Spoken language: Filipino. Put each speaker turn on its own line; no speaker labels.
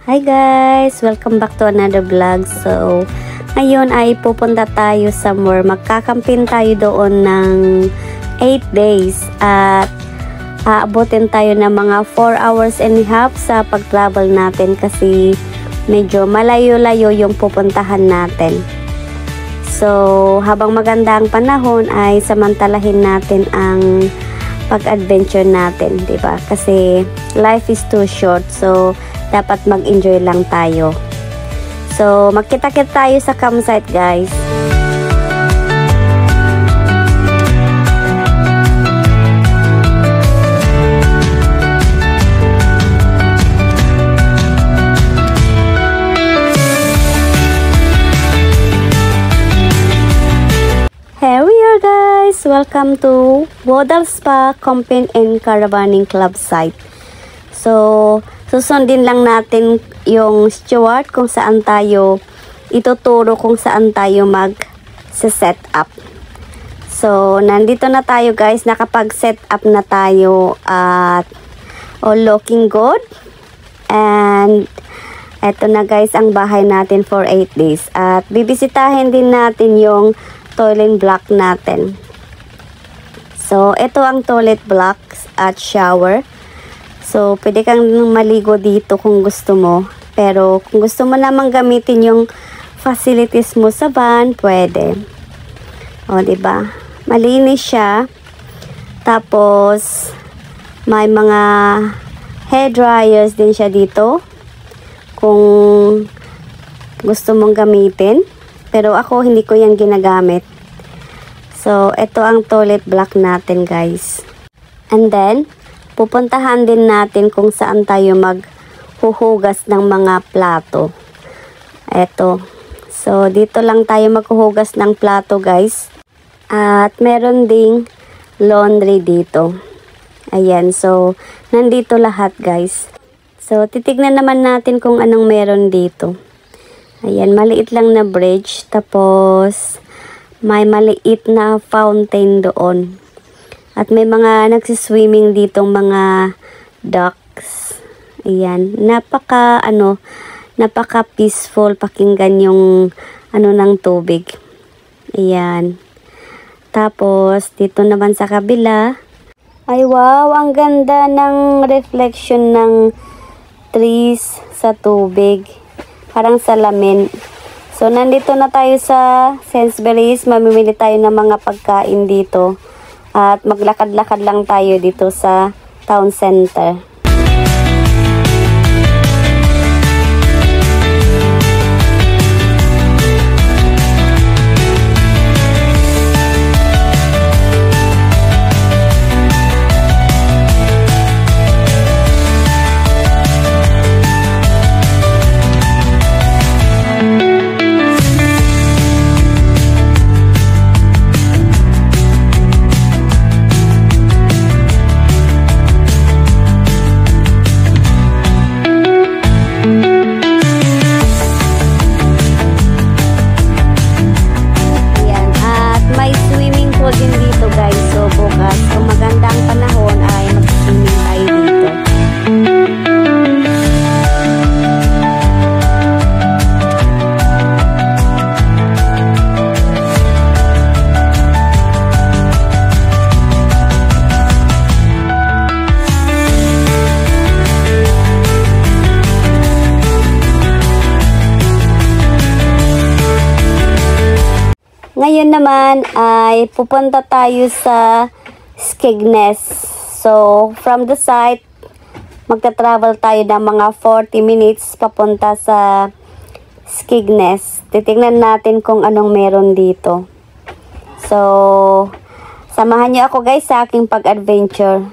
Hi guys! Welcome back to another vlog. So, ngayon ay pupunta tayo somewhere. Magkakampin tayo doon ng 8 days. At aabutin tayo ng mga 4 hours and a half sa pag-travel natin kasi medyo malayo-layo yung pupuntahan natin. So, habang maganda ang panahon ay samantalahin natin ang pag-adventure natin, 'di ba? Kasi life is too short. So, dapat mag-enjoy lang tayo. So, magkita-kita tayo sa campsite, guys. Here we are, guys. Welcome to Bodal Spa Camping and Caravaning Club site. So, susundin lang natin yung steward kung saan tayo ituturo kung saan tayo mag-set up. So, nandito na tayo, guys. Nakapag-set up na tayo at all looking good. And eto na, guys, ang bahay natin for 8 days. At bibisitahin din natin yung toilet block natin. So, ito ang toilet blocks at shower. So, pwede kang maligo dito kung gusto mo. Pero, kung gusto mo namang gamitin yung facilities mo sa van, pwede. O, diba? Malinis siya. Tapos, may mga hair dryers din siya dito. Kung gusto mong gamitin. Pero ako, hindi ko yan ginagamit. So, ito ang toilet block natin, guys. And then, pupuntahan din natin kung saan tayo maghuhugas ng mga plato. Eto. So, dito lang tayo maghuhugas ng plato, guys. At meron ding laundry dito. Ayan. So, nandito lahat, guys. So, titignan naman natin kung anong meron dito. Ayan. Maliit lang na bridge. Tapos, may maliit na fountain doon. At may mga nagsiswimming ditong mga ducks. Ayan. Napaka peaceful pakinggan yung ng tubig. Ayan. Tapos, dito naman sa kabila. Ay, wow! Ang ganda ng reflection ng trees sa tubig. Parang salamin. So, nandito na tayo sa Sainsbury's. Mamimili tayo ng mga pagkain dito. At maglakad-lakad lang tayo dito sa town center. Ngayon naman ay pupunta tayo sa Skegness. So, from the site, magta-travel tayo ng mga 40 minutes papunta sa Skegness. Titingnan natin kung anong meron dito. So, samahan niyo ako, guys, sa aking pag-adventure.